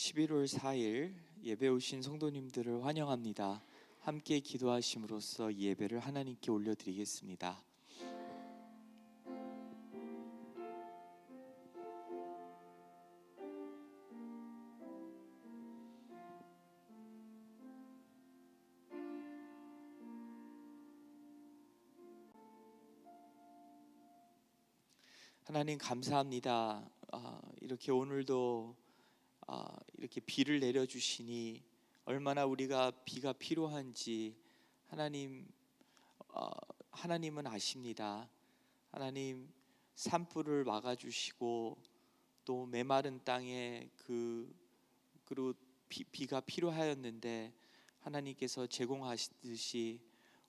11월 4일 예배 오신 성도님들을 환영합니다. 함께 기도하심으로써 이 예배를 하나님께 올려드리겠습니다. 하나님 감사합니다. 이렇게 오늘도 이렇게 비를 내려주시니 얼마나 우리가 비가 필요한지 하나님은 아십니다. 하나님 산불을 막아주시고 또 메마른 땅에 그리고 비가 필요하였는데 하나님께서 제공하시듯이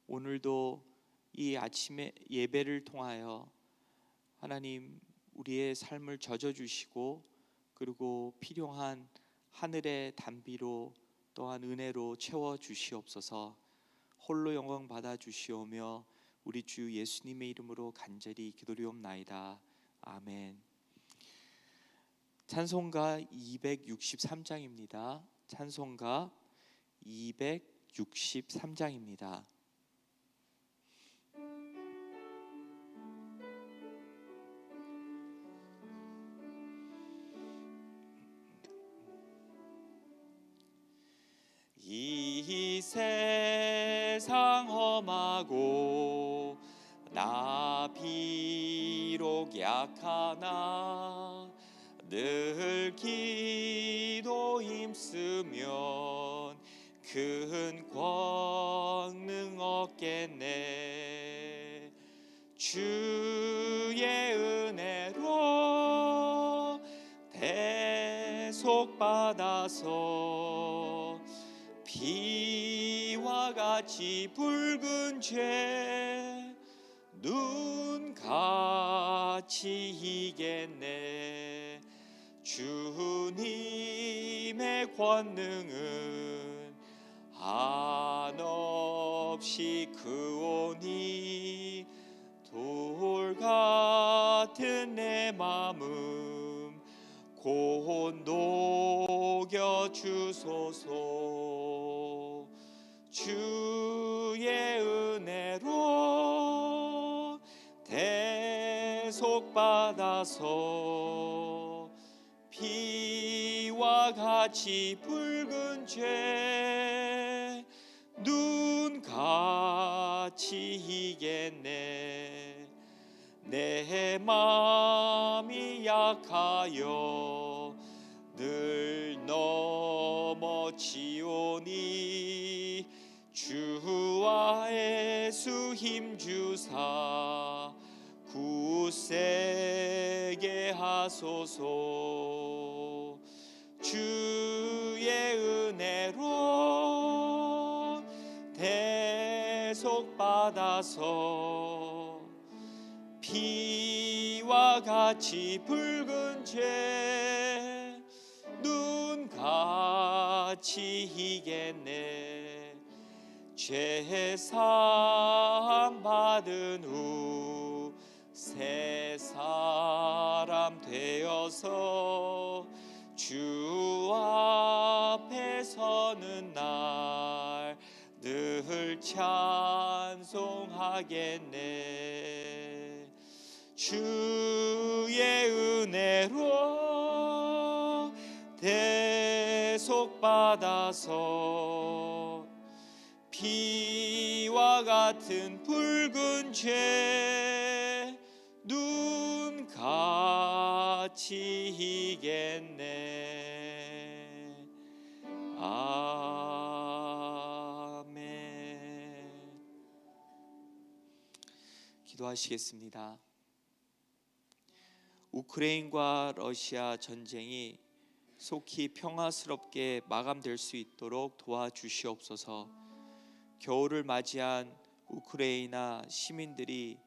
오늘도 이 아침에 예배를 통하여 하나님 우리의 삶을 젖어주시고 그리고 필요한 하늘의 단비로 또한 은혜로 채워주시옵소서. 홀로 영광 받아주시오며 우리 주 예수님의 이름으로 간절히 기도리옵나이다. 아멘. 찬송가 263장입니다. 찬송가 263장입니다. 이 세상 험하고 나 비록 약하나 늘 기도 힘쓰면 큰 권능 얻겠네. 주의 은혜로 대속받아서 비와 같이 붉은 죄 눈같이 이겠네. 주님의 권능은 한없이 크오니 돌 같은 내 마음 곧 녹여 주소서. 주의 은혜로 대속받아서 비와 같이 붉은 죄 눈같이 이겠네. 내 마음이 약하여 늘 넘어지오니 주와 예수 힘주사 굳세게 하소서. 주의 은혜로 대속받아서 비와 같이 붉은 죄 눈같이 이겠네. 죄사함 받은 후 새 사람 되어서 주 앞에 서는 날 늘 찬송하겠네. 주의 은혜로 대속받아서 비와 같은 붉은 죄 눈같이 이겠네. 아멘. 기도하시겠습니다. 우크라이나와 러시아 전쟁이 속히 평화스럽게 마감될 수 있도록 도와주시옵소서. 겨울을 맞이한 우크라이나 시민들이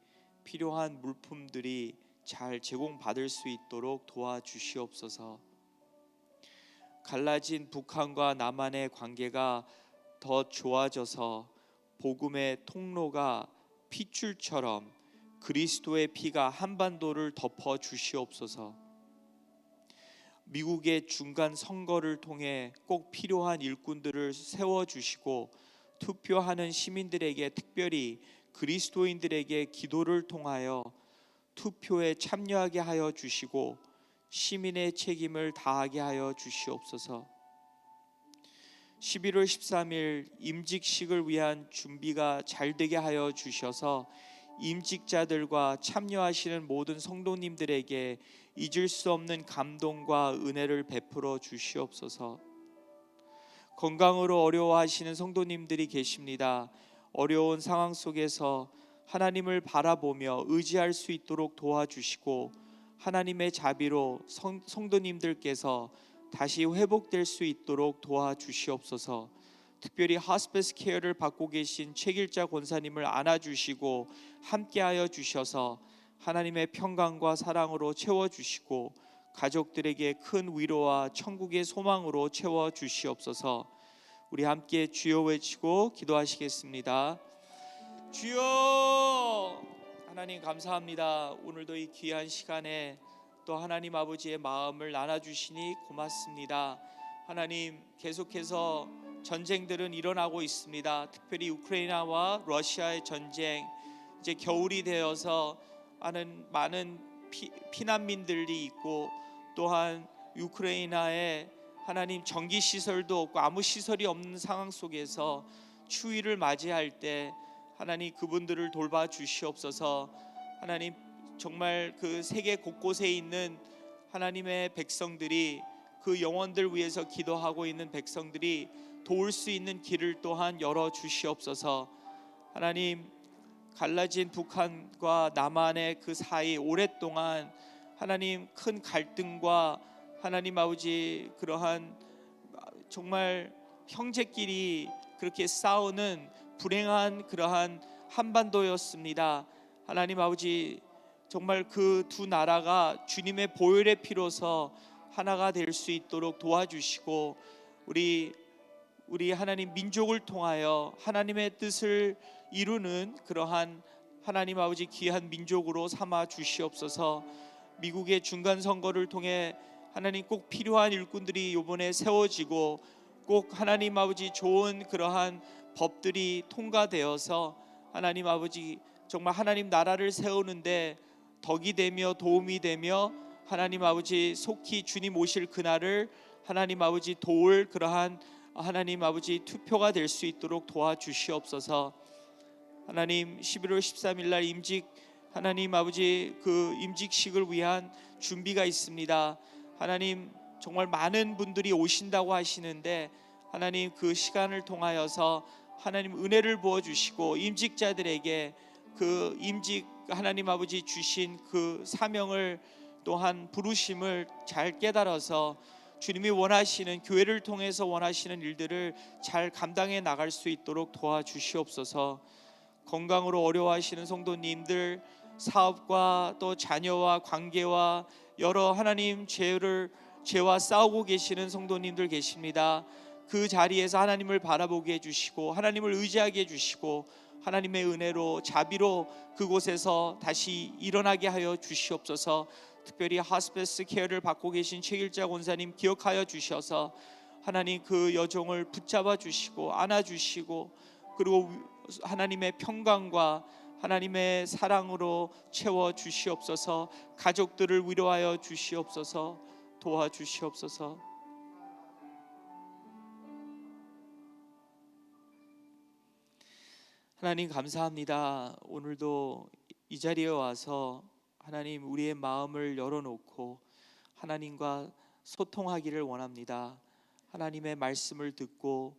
필요한 물품들이 잘 제공받을 수 있도록 도와주시옵소서. 갈라진 북한과 남한의 관계가 더 좋아져서 복음의 통로가 핏줄처럼 그리스도의 피가 한반도를 덮어 주시옵소서. 미국의 중간 선거를 통해 꼭 필요한 일꾼들을 세워주시고 투표하는 시민들에게, 특별히 그리스도인들에게 기도를 통하여 투표에 참여하게 하여 주시고 시민의 책임을 다하게 하여 주시옵소서. 11월 13일 임직식을 위한 준비가 잘 되게 하여 주셔서 임직자들과 참여하시는 모든 성도님들에게 잊을 수 없는 감동과 은혜를 베풀어 주시옵소서. 건강으로 어려워하시는 성도님들이 계십니다. 어려운 상황 속에서 하나님을 바라보며 의지할 수 있도록 도와주시고 하나님의 자비로 성도님들께서 다시 회복될 수 있도록 도와주시옵소서. 특별히 하스피스 케어를 받고 계신 최길자 권사님을 안아주시고 함께하여 주셔서 하나님의 평강과 사랑으로 채워주시고 가족들에게 큰 위로와 천국의 소망으로 채워주시옵소서. 우리 함께 주여 외치고 기도하시겠습니다. 주여, 하나님 감사합니다. 오늘도 이 귀한 시간에 또 하나님 아버지의 마음을 나눠주시니 고맙습니다. 하나님, 계속해서 전쟁들은 일어나고 있습니다. 특별히 우크라이나와 러시아의 전쟁, 이제 겨울이 되어서 많은 피난민들이 있고, 또한 우크라이나에 하나님 전기시설도 없고 아무 시설이 없는 상황 속에서 추위를 맞이할 때 하나님 그분들을 돌봐 주시옵소서. 하나님, 정말 그 세계 곳곳에 있는 하나님의 백성들이, 그 영혼들 위해서 기도하고 있는 백성들이 도울 수 있는 길을 또한 열어 주시옵소서. 하나님, 갈라진 북한과 남한의 그 사이 오랫동안 하나님 큰 갈등과 하나님 아버지 그러한 정말 형제끼리 그렇게 싸우는 불행한 그러한 한반도였습니다. 하나님 아버지, 정말 그 두 나라가 주님의 보혈의 피로서 하나가 될 수 있도록 도와주시고 우리 하나님 민족을 통하여 하나님의 뜻을 이루는 그러한 하나님 아버지 귀한 민족으로 삼아 주시옵소서. 미국의 중간 선거를 통해 하나님 꼭 필요한 일꾼들이 이번에 세워지고 꼭 하나님 아버지 좋은 그러한 법들이 통과되어서 하나님 아버지 정말 하나님 나라를 세우는데 덕이 되며 도움이 되며 하나님 아버지 속히 주님 오실 그날을 하나님 아버지 도울 그러한 하나님 아버지 투표가 될 수 있도록 도와주시옵소서. 하나님, 11월 13일 날 하나님 아버지 그 임직식을 위한 준비가 있습니다. 하나님, 정말 많은 분들이 오신다고 하시는데 하나님 그 시간을 통하여서 하나님 은혜를 부어 주시고 임직자들에게 그 임직 하나님 아버지 주신 그 사명을 또한 부르심을 잘 깨달아서 주님이 원하시는, 교회를 통해서 원하시는 일들을 잘 감당해 나갈 수 있도록 도와주시옵소서. 건강으로 어려워하시는 성도님들, 사업과 또 자녀와 관계와 여러 하나님 죄와 싸우고 계시는 성도님들 계십니다. 그 자리에서 하나님을 바라보게 해주시고 하나님을 의지하게 해주시고 하나님의 은혜로 자비로 그곳에서 다시 일어나게 하여 주시옵소서. 특별히 하스피스 케어를 받고 계신 최길자 권사님 기억하여 주셔서 하나님 그 여종을 붙잡아 주시고 안아 주시고 그리고 하나님의 평강과 하나님의 사랑으로 채워 주시옵소서. 가족들을 위로하여 주시옵소서. 도와주시옵소서. 하나님 감사합니다. 오늘도 이 자리에 와서 하나님 우리의 마음을 열어놓고 하나님과 소통하기를 원합니다. 하나님의 말씀을 듣고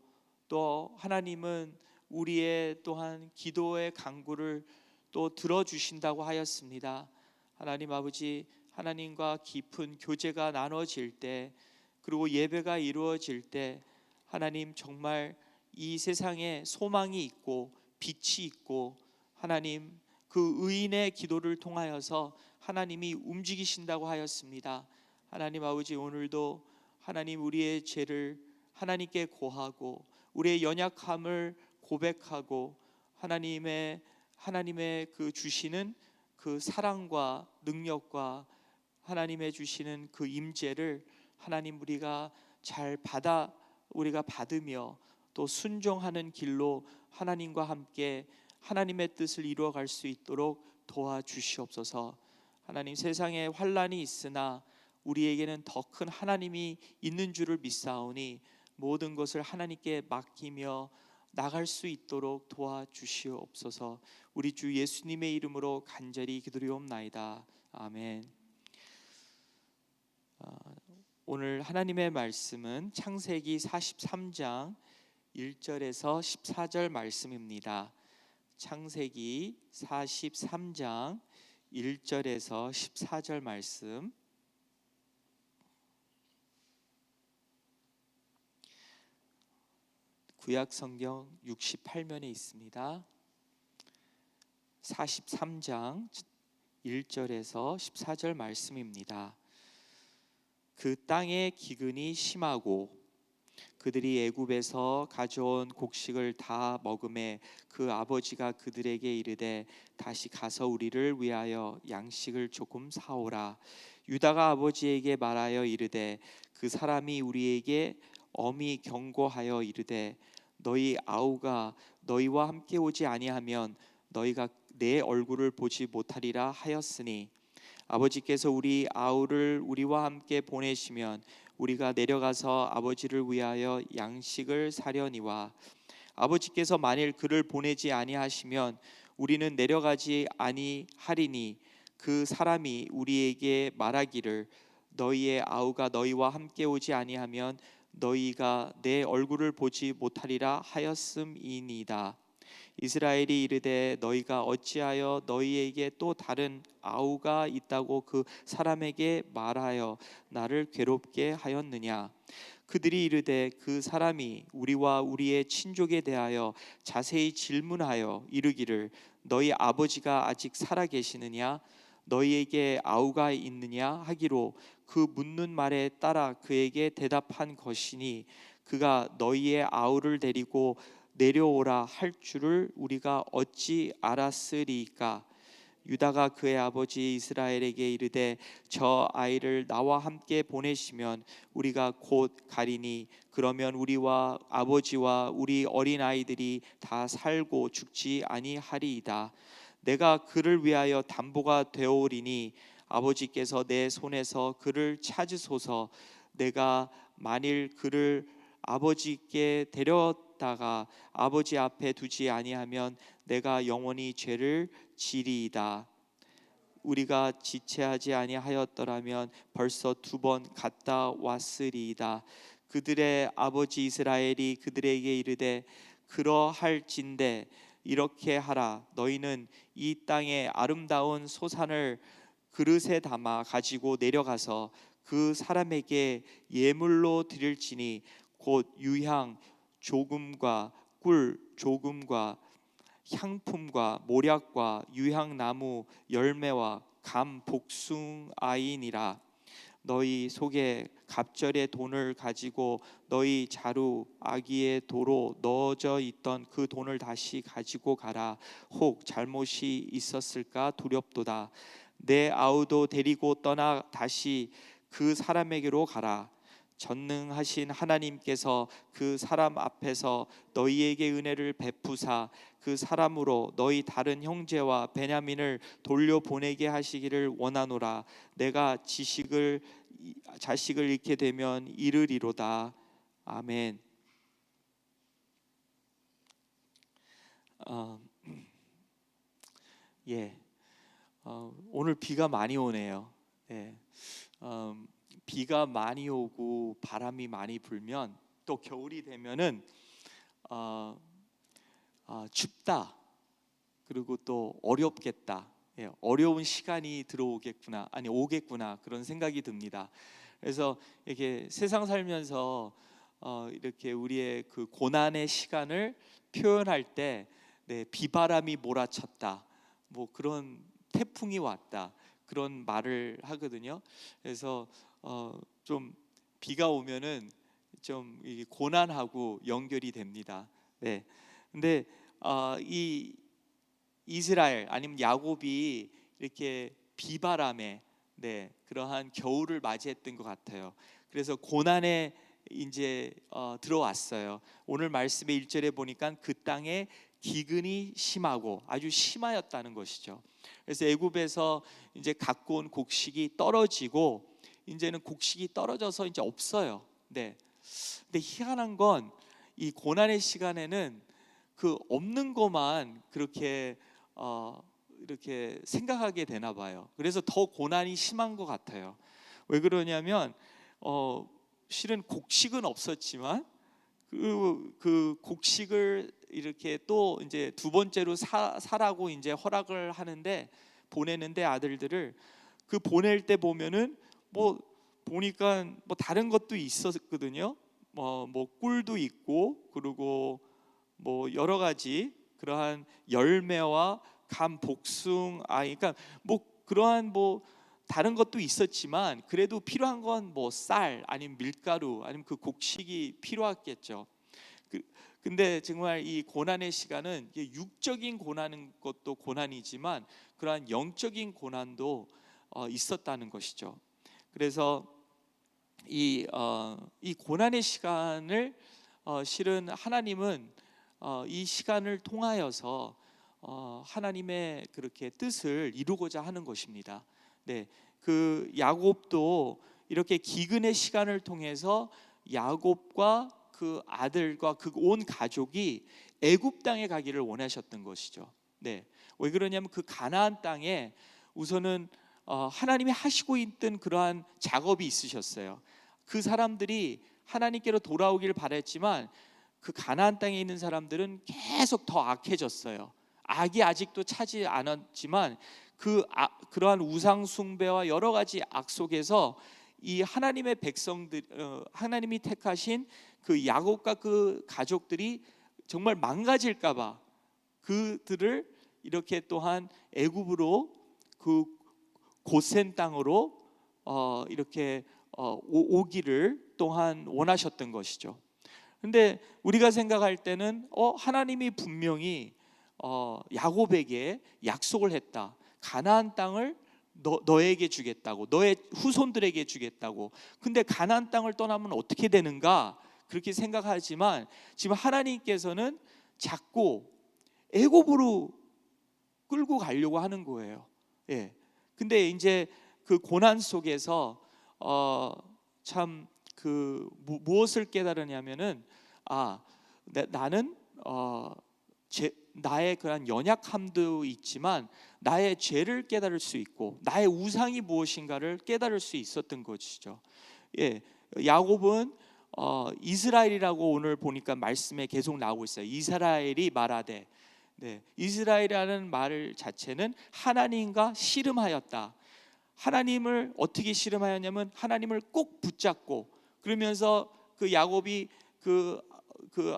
또 하나님은 우리의 또한 기도의 간구를 또 들어주신다고 하였습니다. 하나님 아버지, 하나님과 깊은 교제가 나눠질 때 그리고 예배가 이루어질 때 하나님 정말 이 세상에 소망이 있고 빛이 있고 하나님 그 의인의 기도를 통하여서 하나님이 움직이신다고 하였습니다. 하나님 아버지, 오늘도 하나님 우리의 죄를 하나님께 고하고 우리의 연약함을 고백하고 하나님의 그 주시는 그 사랑과 능력과 하나님의 주시는 그 임재를 하나님 우리가 받으며 또 순종하는 길로 하나님과 함께 하나님의 뜻을 이루어갈 수 있도록 도와주시옵소서. 하나님, 세상에 환난이 있으나 우리에게는 더 큰 하나님이 있는 줄을 믿사오니 모든 것을 하나님께 맡기며 나갈 수 있도록 도와주시옵소서. 우리 주 예수님의 이름으로 간절히 기도리옵나이다. 아멘. 오늘 하나님의 말씀은 창세기 43장 1절에서 14절 말씀입니다. 창세기 43장 1절에서 14절 말씀. 구약 성경 68면에 있습니다. 43장 1절에서 14절 말씀입니다. 그 땅의 기근이 심하고 그들이 애굽에서 가져온 곡식을 다 먹음에 그 아버지가 그들에게 이르되 다시 가서 우리를 위하여 양식을 조금 사오라. 유다가 아버지에게 말하여 이르되 그 사람이 우리에게 엄히 경고하여 이르되 너희 아우가 너희와 함께 오지 아니하면 너희가 내 얼굴을 보지 못하리라 하였으니 아버지께서 우리 아우를 우리와 함께 보내시면 우리가 내려가서 아버지를 위하여 양식을 사려니와 아버지께서 만일 그를 보내지 아니하시면 우리는 내려가지 아니하리니 그 사람이 우리에게 말하기를 너희의 아우가 너희와 함께 오지 아니하면 너희가 내 얼굴을 보지 못하리라 하였음이니이다. 이스라엘이 이르되 너희가 어찌하여 너희에게 또 다른 아우가 있다고 그 사람에게 말하여 나를 괴롭게 하였느냐. 그들이 이르되 그 사람이 우리와 우리의 친족에 대하여 자세히 질문하여 이르기를 너희 아버지가 아직 살아 계시느냐 너희에게 아우가 있느냐 하기로 그 묻는 말에 따라 그에게 대답한 것이니 그가 너희의 아우를 데리고 내려오라 할 줄을 우리가 어찌 알았으리까. 유다가 그의 아버지 이스라엘에게 이르되 저 아이를 나와 함께 보내시면 우리가 곧 가리니 그러면 우리와 아버지와 우리 어린 아이들이 다 살고 죽지 아니하리이다. 내가 그를 위하여 담보가 되오리니 아버지께서 내 손에서 그를 찾으소서. 내가 만일 그를 아버지께 데려다가 아버지 앞에 두지 아니하면 내가 영원히 죄를 지리이다. 우리가 지체하지 아니하였더라면 벌써 2번 갔다 왔으리이다. 그들의 아버지 이스라엘이 그들에게 이르되 그러할진대 이렇게 하라. 너희는 이 땅의 아름다운 소산을 그릇에 담아 가지고 내려가서 그 사람에게 예물로 드릴지니 곧 유향 조금과 꿀 조금과 향품과 모략과 유향나무 열매와 감 복숭아이니라. 너희 속에 갑절의 돈을 가지고 너희 자루 아기의 도로 넣어져 있던 그 돈을 다시 가지고 가라. 혹 잘못이 있었을까 두렵도다. 내 아우도 데리고 떠나 다시 그 사람에게로 가라. 전능하신 하나님께서 그 사람 앞에서 너희에게 은혜를 베푸사 그 사람으로 너희 다른 형제와 베냐민을 돌려보내게 하시기를 원하노라. 내가 자식을 잃게 되면 이르리로다. 아멘. 오늘 비가 많이 오네요. 비가 많이 오고 바람이 많이 불면 또 겨울이 되면은 춥다. 그리고 또 어렵겠다. 어려운 시간이 오겠구나 그런 생각이 듭니다. 그래서 이렇게 세상 살면서 이렇게 우리의 그 고난의 시간을 표현할 때 비바람이 몰아쳤다. 뭐 그런 태풍이 왔다. 그런 말을 하거든요. 그래서 좀 비가 오면은 좀 고난하고 연결이 됩니다. 근데 이 이스라엘 아니면 야곱이 이렇게 비바람에 그러한 겨울을 맞이했던 것 같아요. 그래서 고난에 이제 들어왔어요. 오늘 말씀의 1절에 보니까 그 땅에 기근이 심하고 아주 심하였다는 것이죠. 그래서 애굽에서 이제 갖고 온 곡식이 떨어지고 이제는 곡식이 떨어져서 이제 없어요. 네. 근데 희한한 건 이 고난의 시간에는 그 없는 것만 그렇게 이렇게 생각하게 되나 봐요. 그래서 더 고난이 심한 것 같아요. 왜 그러냐면 실은 곡식은 없었지만 그 곡식을 이렇게 또 이제 두 번째로 사라고 이제 허락을 하는데 보내는데 아들들을 그 보낼 때 보면은 뭐 보니까 뭐 다른 것도 있었거든요. 뭐 꿀도 있고 그리고 뭐 여러 가지 그러한 열매와 감, 복숭, 그러니까 뭐 그러한 뭐 다른 것도 있었지만 그래도 필요한 건 뭐 쌀 아니면 밀가루 아니면 그 곡식이 필요했겠죠. 근데 정말 이 고난의 시간은 육적인 고난인 것도 고난이지만 그러한 영적인 고난도 있었다는 것이죠. 그래서 이 고난의 시간을 실은 하나님은 이 시간을 통하여서 하나님의 그렇게 뜻을 이루고자 하는 것입니다. 네, 그 야곱도 이렇게 기근의 시간을 통해서 야곱과 그 아들과 그 온 가족이 애굽 땅에 가기를 원하셨던 것이죠. 네, 왜 그러냐면 그 가나안 땅에 우선은 하나님이 하시고 있던 그러한 작업이 있으셨어요. 그 사람들이 하나님께로 돌아오길 바랬지만 그 가나안 땅에 있는 사람들은 계속 더 악해졌어요. 악이 아직도 차지 않았지만 그러한 우상 숭배와 여러 가지 악 속에서 이 하나님의 백성들, 하나님이 택하신 그 야곱과 그 가족들이 정말 망가질까봐 그들을 이렇게 또한 애굽으로 그 고센 땅으로 이렇게 오기를 또한 원하셨던 것이죠. 근데 우리가 생각할 때는 하나님이 분명히 야곱에게 약속을 했다. 가나안 땅을 너에게 주겠다고, 너의 후손들에게 주겠다고. 근데 가나안 땅을 떠나면 어떻게 되는가? 그렇게 생각하지만 지금 하나님께서는 자꾸 애굽으로 끌고 가려고 하는 거예요. 예. 근데 이제 그 고난 속에서 참 그 무엇을 깨달으냐면은 나는 나의 그런 연약함도 있지만 나의 죄를 깨달을 수 있고 나의 우상이 무엇인가를 깨달을 수 있었던 것이죠. 예, 야곱은 이스라엘이라고 오늘 보니까 말씀에 계속 나오고 있어요. 이스라엘이 말하되, 네, 이스라엘이라는 말 자체는 하나님과 씨름하였다. 하나님을 어떻게 씨름하였냐면 하나님을 꼭 붙잡고, 그러면서 그 야곱이 그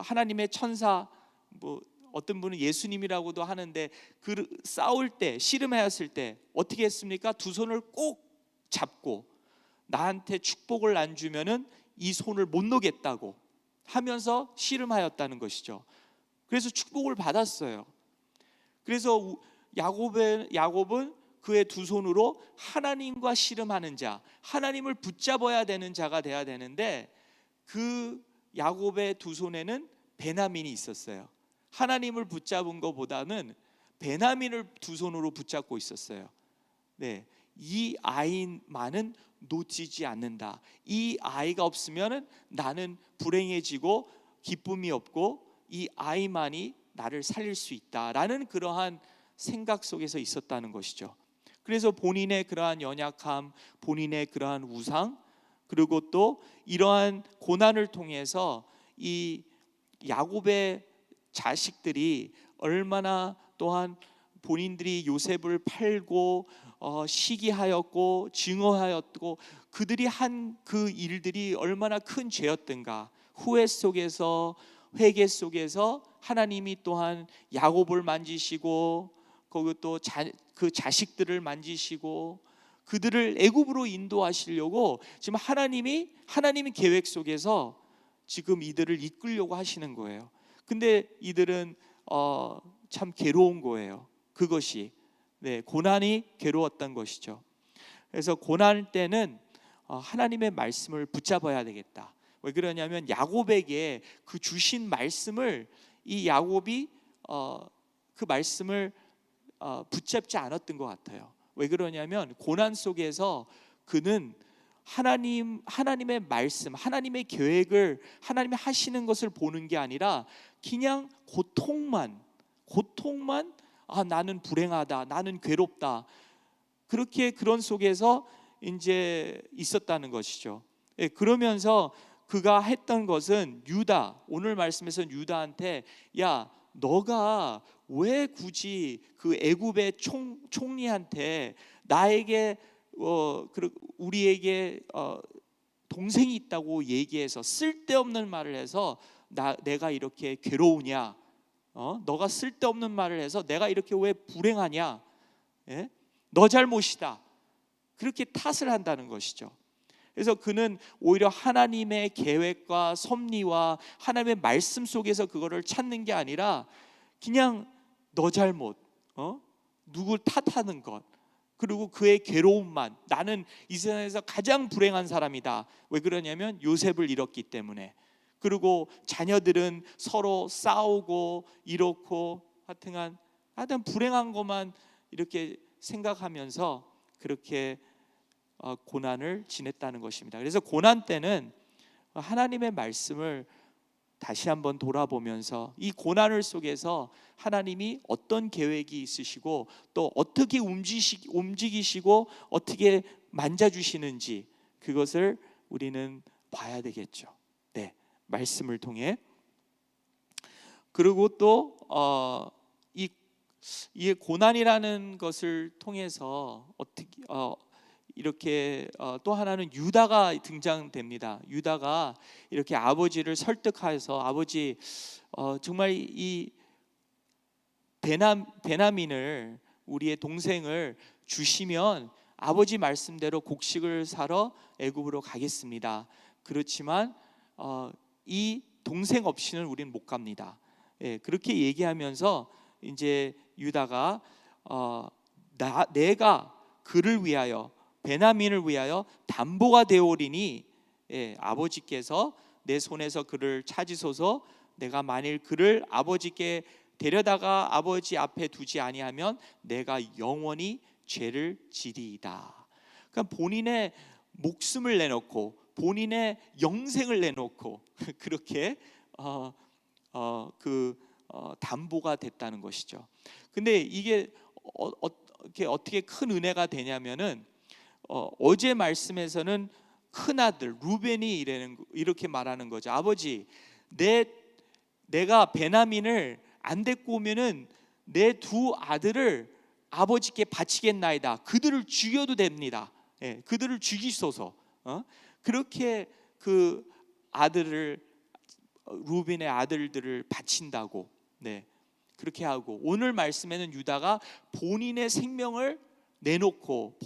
하나님의 천사, 뭐 어떤 분은 예수님이라고도 하는데 그 싸울 때 씨름하였을 때 어떻게 했습니까? 두 손을 꼭 잡고 나한테 축복을 안 주면은 이 손을 못 놓겠다고 하면서 씨름하였다는 것이죠. 그래서 축복을 받았어요. 그래서 야곱은 그의 두 손으로 하나님과 씨름하는 자, 하나님을 붙잡아야 되는 자가 돼야 되는데 그 야곱의 두 손에는 베냐민이 있었어요. 하나님을 붙잡은 것보다는 베냐민을 두 손으로 붙잡고 있었어요. 네, 이 아이만은 놓치지 않는다. 이 아이가 없으면 나는 불행해지고 기쁨이 없고 이 아이만이 나를 살릴 수 있다라는 그러한 생각 속에서 있었다는 것이죠. 그래서 본인의 그러한 연약함, 본인의 그러한 우상, 그리고 또 이러한 고난을 통해서 이 야곱의 자식들이 얼마나 또한 본인들이 요셉을 팔고 시기하였고 증오하였고 그들이 한 그 일들이 얼마나 큰 죄였던가. 후회 속에서, 회개 속에서 하나님이 또한 야곱을 만지시고 거기 또 그 자식들을 만지시고 그들을 애굽으로 인도하시려고 지금 하나님이 계획 속에서 지금 이들을 이끌려고 하시는 거예요. 근데 이들은 참 괴로운 거예요. 그것이, 네, 고난이 괴로웠던 것이죠. 그래서 고난 때는 하나님의 말씀을 붙잡아야 되겠다. 왜 그러냐면 야곱에게 그 주신 말씀을 이 야곱이 그 말씀을 붙잡지 않았던 것 같아요. 왜 그러냐면 고난 속에서 그는 하나님의 말씀, 하나님의 계획을 하나님이 하시는 것을 보는 게 아니라 그냥 고통만 나는 불행하다, 나는 괴롭다, 그렇게 그런 속에서 이제 있었다는 것이죠. 예, 그러면서 그가 했던 것은 오늘 말씀에서는 유다한테 야, 너가 왜 굳이 그 애굽의 총리한테 나에게 우리에게 동생이 있다고 얘기해서 쓸데없는 말을 해서 내가 이렇게 괴로우냐? 너가 쓸데없는 말을 해서 내가 이렇게 왜 불행하냐? 예? 너 잘못이다. 그렇게 탓을 한다는 것이죠. 그래서 그는 오히려 하나님의 계획과 섭리와 하나님의 말씀 속에서 그거를 찾는 게 아니라 그냥 너 잘못, 누굴 탓하는 것, 그리고 그의 괴로움만, 나는 이 세상에서 가장 불행한 사람이다. 왜 그러냐면 요셉을 잃었기 때문에. 그리고 자녀들은 서로 싸우고 이렇고 하여튼 불행한 것만 이렇게 생각하면서 그렇게 고난을 지냈다는 것입니다. 그래서 고난 때는 하나님의 말씀을 다시 한번 돌아보면서 이 고난을 속에서 하나님이 어떤 계획이 있으시고 또 어떻게 움직이시고 어떻게 만져주시는지 그것을 우리는 봐야 되겠죠. 네, 말씀을 통해. 그리고 또 이 고난이라는 것을 통해서 어떻게 이렇게 또 하나는 유다가 등장됩니다. 유다가 이렇게 아버지를 설득해서 아버지 정말 이 베냐민을 우리의 동생을 주시면 아버지 말씀대로 곡식을 사러 애굽으로 가겠습니다. 그렇지만 이 동생 없이는 우리는 못 갑니다. 예, 그렇게 얘기하면서 이제 유다가 내가 그를 위하여 베냐민을 위하여 담보가 되오리니 아버지께서 내 손에서 그를 찾으소서. 내가 만일 그를 아버지께 데려다가 아버지 앞에 두지 아니하면 내가 영원히 죄를 지리이다. 그러니까 본인의 목숨을 내놓고 본인의 영생을 내놓고 그렇게 담보가 됐다는 것이죠. 근데 이게 어떻게 큰 은혜가 되냐면은 어제 말씀에서는 큰 아들 루벤이 이렇게 말하는 거죠. 아버지, 내가 베냐민을 안 데리고 오면은 내 두 아들을 아버지께 바치겠나이다. 그들을 죽여도 됩니다. 예, 그들을 죽이소서. 그렇게 그 루벤의 아들들을 바친다고. 네, 그렇게 하고 오늘 말씀에는 유다가 본인의 생명을 내놓고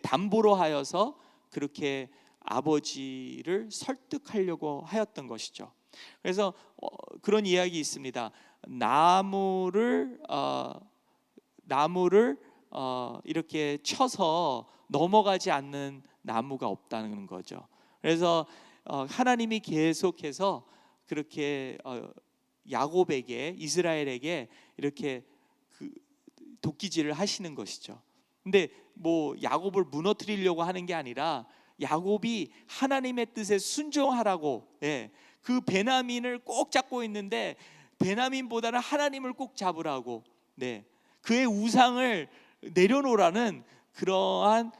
담보로 하여서 그렇게 아버지를 설득하려고 하였던 것이죠. 그래서 그런 이야기 있습니다. 나무를 이렇게 쳐서 넘어가지 않는 나무가 없다는 거죠. 그래서 하나님이 계속해서 그렇게 야곱에게, 이스라엘에게 이렇게 도끼질을 하시는 것이죠. 근데 야곱을 무너뜨리려고 하는 게 아니라 야곱이 하나님의 뜻에 순종하라고, 그 베냐민을 꼭 잡고 있는데 베냐민보다는 하나님을 꼭 잡으라고, 그의 우상을 내려놓으라는 그러한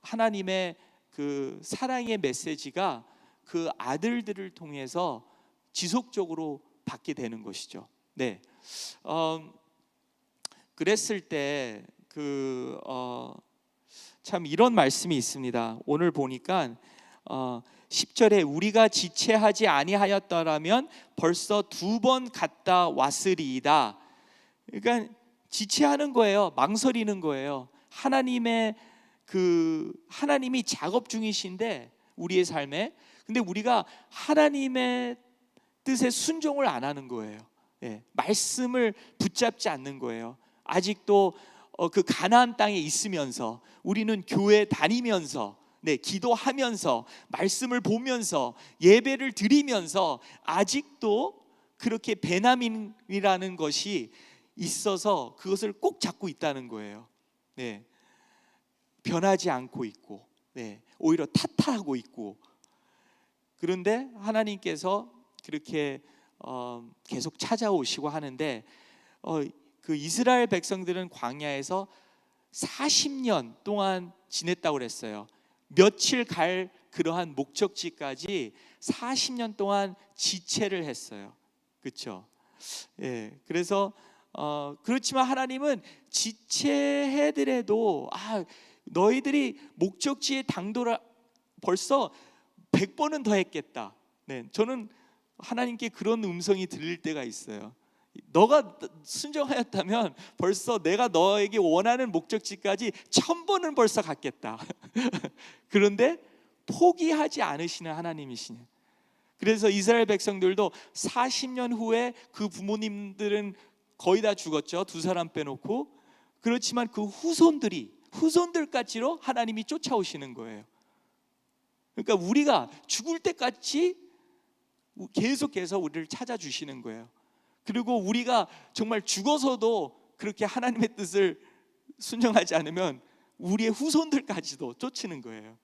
하나님의 그 사랑의 메시지가 그 아들들을 통해서 지속적으로 받게 되는 것이죠. 그랬을 때 참 이런 말씀이 있습니다. 오늘 보니까 10절에 우리가 지체하지 아니하였더라면 벌써 2번 갔다 왔으리이다. 그러니까 지체하는 거예요. 망설이는 거예요. 하나님이 작업 중이신데 우리의 삶에, 근데 우리가 하나님의 뜻에 순종을 안 하는 거예요. 말씀을 붙잡지 않는 거예요. 아직도 그 가나안 땅에 있으면서 우리는 교회 다니면서 기도하면서 말씀을 보면서 예배를 드리면서 아직도 그렇게 베냐민이라는 것이 있어서 그것을 꼭 잡고 있다는 거예요. 변하지 않고 있고, 오히려 타타하고 있고. 그런데 하나님께서 그렇게 계속 찾아오시고 하는데, 그 이스라엘 백성들은 광야에서 40년 동안 지냈다고 그랬어요. 며칠 갈 그러한 목적지까지 40년 동안 지체를 했어요. 그렇죠? 그래서 그렇지만 하나님은 지체해더라도 너희들이 목적지에 당도를 벌써 100번은 더 했겠다. 저는 하나님께 그런 음성이 들릴 때가 있어요. 너가 순종하였다면 벌써 내가 너에게 원하는 목적지까지 1000번은 벌써 갔겠다. 그런데 포기하지 않으시는 하나님이시네. 그래서 이스라엘 백성들도 40년 후에 그 부모님들은 거의 다 죽었죠. 2사람 빼놓고. 그렇지만 그 후손들까지로 하나님이 쫓아오시는 거예요. 그러니까 우리가 죽을 때까지 계속해서 우리를 찾아주시는 거예요. 그리고 우리가 정말 죽어서도 그렇게 하나님의 뜻을 순종하지 않으면 우리의 후손들까지도 쫓는 거예요.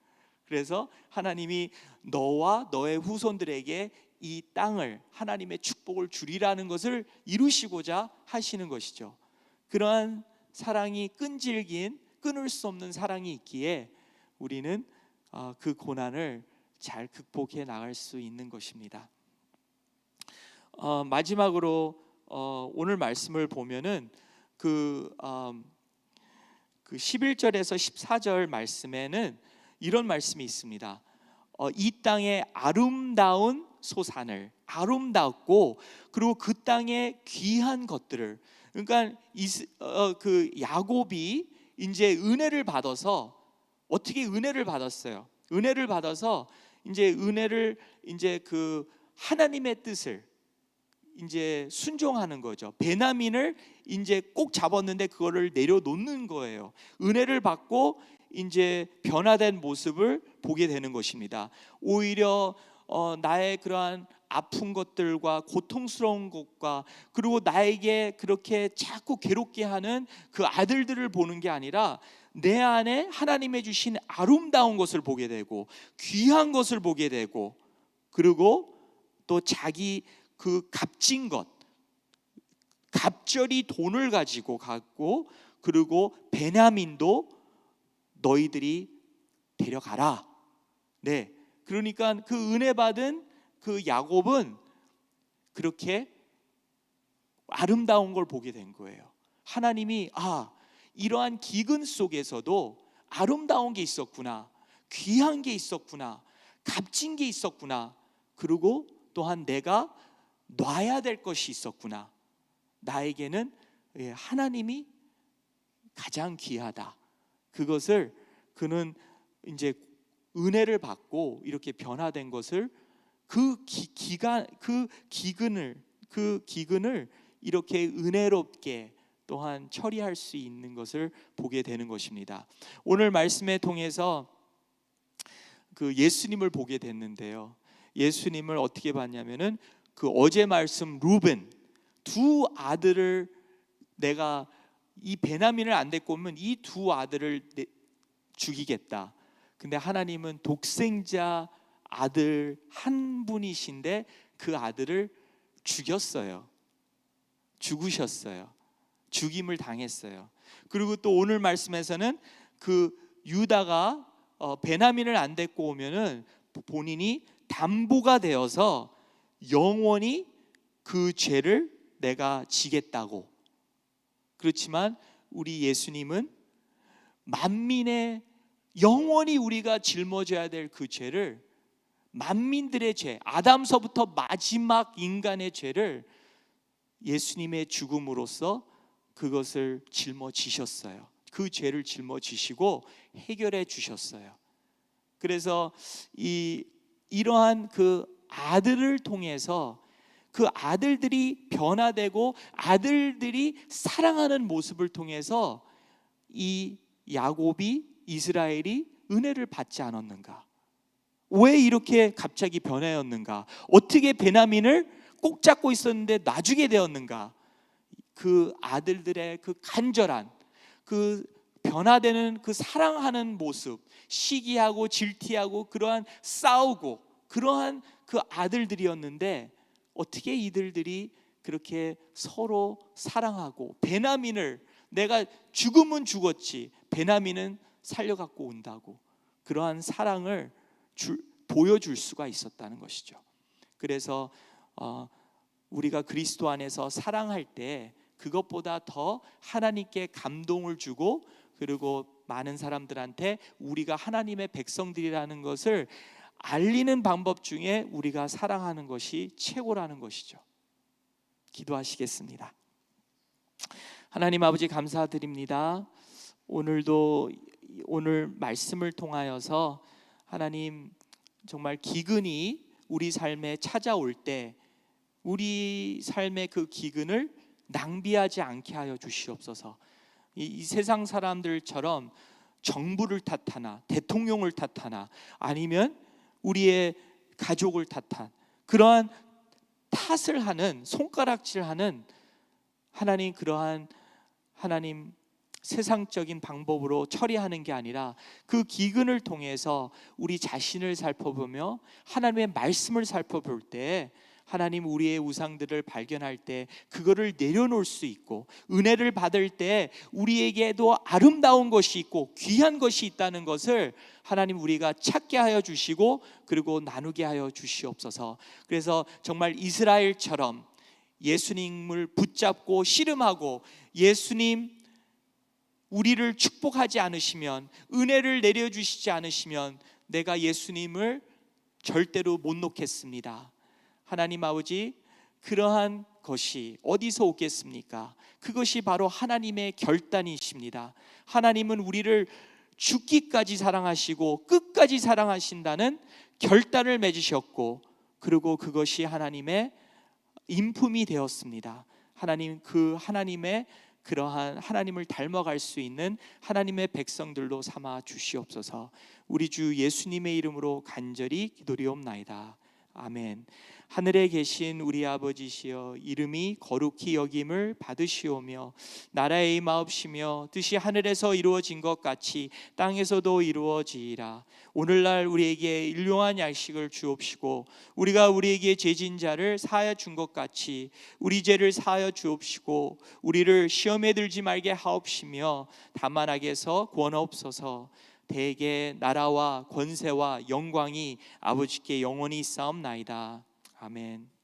그래서 하나님이 너와 너의 후손들에게 이 땅을, 하나님의 축복을 주리라는 것을 이루시고자 하시는 것이죠. 그러한 사랑이 끈질긴, 끊을 수 없는 사랑이 있기에 우리는 그 고난을 잘 극복해 나갈 수 있는 것입니다. 마지막으로 오늘 말씀을 보면은 그 11절에서 14절 말씀에는 이런 말씀이 있습니다. 이 땅의 아름다운 소산을, 아름답고 그리고 그 땅의 귀한 것들을, 그러니까 그 야곱이 이제 은혜를 받아서, 어떻게 은혜를 받았어요? 은혜를 받아서 이제 그 하나님의 뜻을 이제 순종하는 거죠. 베냐민을 이제 꼭 잡았는데 그거를 내려놓는 거예요. 은혜를 받고 이제 변화된 모습을 보게 되는 것입니다. 오히려 나의 그러한 아픈 것들과 고통스러운 것과 그리고 나에게 그렇게 자꾸 괴롭게 하는 그 아들들을 보는 게 아니라 내 안에 하나님의 주신 아름다운 것을 보게 되고 귀한 것을 보게 되고, 그리고 또 자기 그 값진 것, 갑절이 돈을 가지고 갔고, 그리고 베냐민도 너희들이 데려가라. 그러니까 그 은혜 받은 그 야곱은 그렇게 아름다운 걸 보게 된 거예요. 하나님이 이러한 기근 속에서도 아름다운 게 있었구나, 귀한 게 있었구나, 값진 게 있었구나, 그리고 또한 내가 놔야 될 것이 있었구나. 나에게는 하나님이 가장 귀하다. 그것을 그는 이제 은혜를 받고 이렇게 변화된 것을 그 기근을 이렇게 은혜롭게 또한 처리할 수 있는 것을 보게 되는 것입니다. 오늘 말씀에 통해서 그 예수님을 보게 됐는데요. 예수님을 어떻게 봤냐면은 그 어제 말씀 루벤 두 아들을 내가 이 베냐민을 안 데리고 오면 이 두 아들을 죽이겠다. 근데 하나님은 독생자 아들 한 분이신데 그 아들을 죽였어요. 죽으셨어요. 죽임을 당했어요. 그리고 또 오늘 말씀에서는 그 유다가 베냐민을 안 데리고 오면은 본인이 담보가 되어서 영원히 그 죄를 내가 지겠다고. 그렇지만 우리 예수님은 만민의 영원히 우리가 짊어져야 될 그 죄를, 만민들의 죄, 아담서부터 마지막 인간의 죄를 예수님의 죽음으로써 그것을 짊어지셨어요. 그 죄를 짊어지시고 해결해 주셨어요. 그래서 이러한 그 아들을 통해서 그 아들들이 변화되고 아들들이 사랑하는 모습을 통해서 이 야곱이, 이스라엘이 은혜를 받지 않았는가? 왜 이렇게 갑자기 변하였는가? 어떻게 베냐민을 꼭 잡고 있었는데 놔주게 되었는가? 그 아들들의 그 간절한, 그 변화되는 그 사랑하는 모습, 시기하고 질티하고 그러한 싸우고 그러한 그 아들들이었는데, 어떻게 이들들이 그렇게 서로 사랑하고, 베냐민을, 내가 죽으면 죽었지 베냐민은 살려갖고 온다고, 그러한 사랑을 보여줄 수가 있었다는 것이죠. 그래서 우리가 그리스도 안에서 사랑할 때 그것보다 더 하나님께 감동을 주고, 그리고 많은 사람들한테 우리가 하나님의 백성들이라는 것을 알리는 방법 중에 우리가 사랑하는 것이 최고라는 것이죠. 기도하시겠습니다. 하나님 아버지, 감사드립니다. 오늘도 오늘 말씀을 통하여서 하나님, 정말 기근이 우리 삶에 찾아올 때 우리 삶의 그 기근을 낭비하지 않게 하여 주시옵소서. 이 세상 사람들처럼 정부를 탓하나 대통령을 탓하나 아니면 우리의 가족을 탓한 그러한 탓을 하는, 손가락질하는 하나님, 그러한 하나님 세상적인 방법으로 처리하는 게 아니라 그 기근을 통해서 우리 자신을 살펴보며 하나님의 말씀을 살펴볼 때, 하나님 우리의 우상들을 발견할 때 그거를 내려놓을 수 있고, 은혜를 받을 때 우리에게도 아름다운 것이 있고 귀한 것이 있다는 것을 하나님 우리가 찾게 하여 주시고, 그리고 나누게 하여 주시옵소서. 그래서 정말 이스라엘처럼 예수님을 붙잡고 씨름하고, 예수님 우리를 축복하지 않으시면, 은혜를 내려주시지 않으시면 내가 예수님을 절대로 못 놓겠습니다. 하나님 아버지, 그러한 것이 어디서 오겠습니까? 그것이 바로 하나님의 결단이십니다. 하나님은 우리를 죽기까지 사랑하시고 끝까지 사랑하신다는 결단을 맺으셨고, 그리고 그것이 하나님의 인품이 되었습니다. 하나님, 그 하나님의 그러한 하나님을 닮아갈 수 있는 하나님의 백성들로 삼아 주시옵소서. 우리 주 예수님의 이름으로 간절히 기도리옵나이다. 아멘. 하늘에 계신 우리 아버지시여, 이름이 거룩히 여김을 받으시오며, 나라의 임하옵시며 뜻이 하늘에서 이루어진 것 같이 땅에서도 이루어지이라. 오늘날 우리에게 일용할 양식을 주옵시고, 우리가 우리에게 죄진 자를 사하여 준 것 같이 우리 죄를 사하여 주옵시고, 우리를 시험에 들지 말게 하옵시며 다만 악에서 구원하옵소서. 대개 나라와 권세와 영광이 아버지께 영원히 있사옵나이다. 아멘.